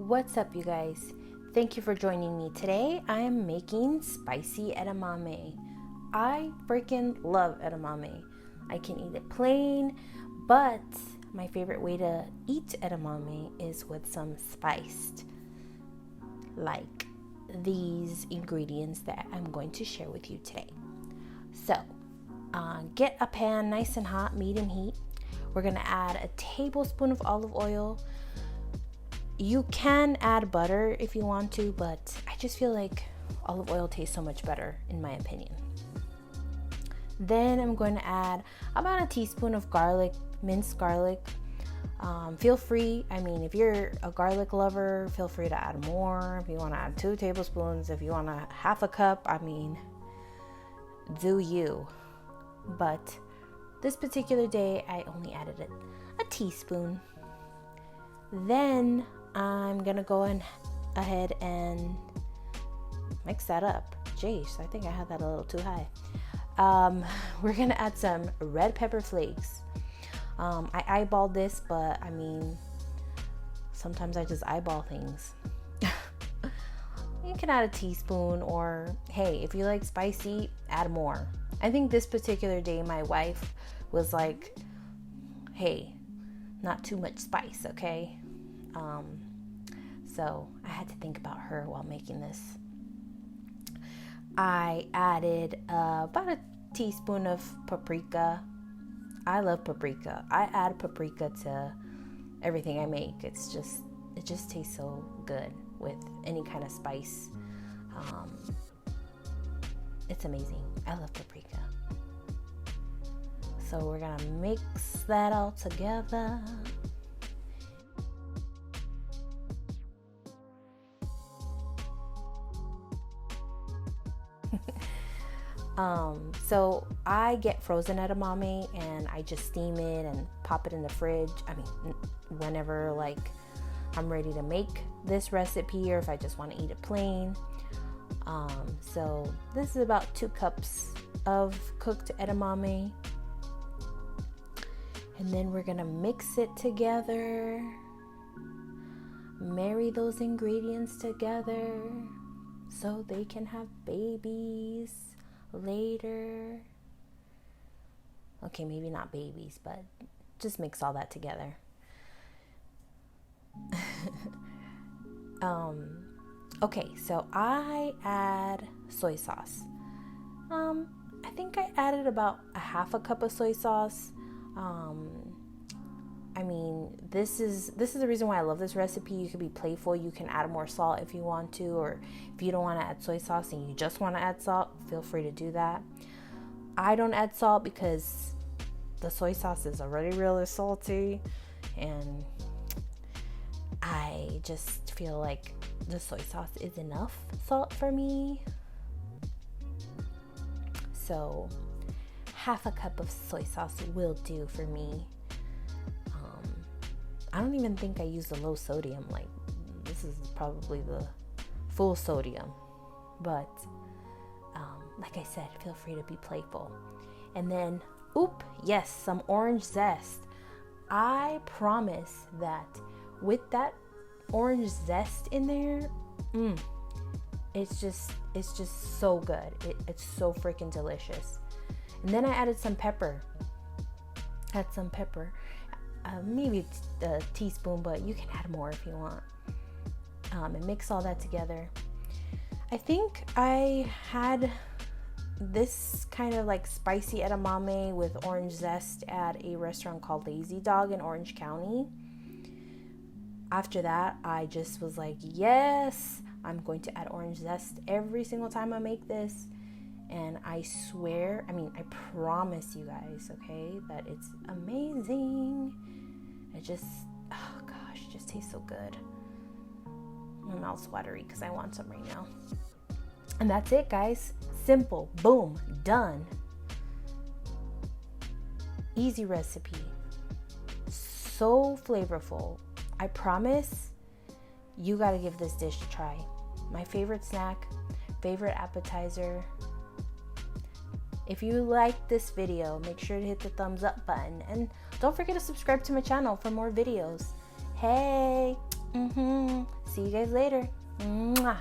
What's up, you guys? Thank you for joining me. Today I am making spicy edamame. I freaking love edamame. I can eat it plain, but my favorite way to eat edamame is with some spiced, like these ingredients that I'm going to share with you today. So get a pan nice and hot, medium heat. We're gonna add a tablespoon of olive oil. You can add butter if you want to, but I just feel like olive oil tastes so much better in my opinion. Then I'm going to add about a teaspoon of garlic, minced garlic. Feel free, if you're a garlic lover, feel free to add more. If you want to add 2 tablespoons, if you want a half a cup, do you. But this particular day, I only added a teaspoon. Then I'm gonna go ahead and mix that up. Jeez, I think I had that a little too high. We're gonna add some red pepper flakes. I eyeballed this, but sometimes I just eyeball things. You can add a teaspoon, or hey, if you like spicy, add more. I think this particular day my wife was like, hey, not too much spice, okay? So I had to think about her while making this. I added about a teaspoon of paprika. I love paprika. I add paprika to everything I make. It just tastes so good with any kind of spice. It's amazing. I love paprika. So we're gonna mix that all together. So I get frozen edamame and I just steam it and pop it in the fridge. Whenever I'm ready to make this recipe, or if I just want to eat it plain. So this is about 2 cups of cooked edamame. And then we're gonna mix it together. Marry those ingredients together so they can have babies later. Okay, maybe not babies, but just mix all that together. Okay, so I add soy sauce. I think I added about a half a cup of soy sauce. This is the reason why I love this recipe. You can be playful. You can add more salt if you want to, or if you don't want to add soy sauce and you just want to add salt, feel free to do that. I don't add salt because the soy sauce is already really salty, and I just feel like the soy sauce is enough salt for me. So half a cup of soy sauce will do for me. I don't even think I use the low sodium. This is probably the full sodium. But like I said, feel free to be playful. And then, some orange zest. I promise that with that orange zest in there, it's just so good. It's so freaking delicious. And then I added some pepper. Maybe a teaspoon, but you can add more if you want. And mix all that together. I think I had this kind of spicy edamame with orange zest at a restaurant called Lazy Dog in Orange County. After that, I just was like, yes, I'm going to add orange zest every single time I make this. And I swear, I promise you guys, okay, that it's amazing. It just tastes so good. My mouth's watery because I want some right now. And that's it, guys. Simple. Boom. Done. Easy recipe. So flavorful. I promise you got to give this dish a try. My favorite snack, favorite appetizer. If you like this video, make sure to hit the thumbs up button, and don't forget to subscribe to my channel for more videos. Hey, See you guys later. Mwah.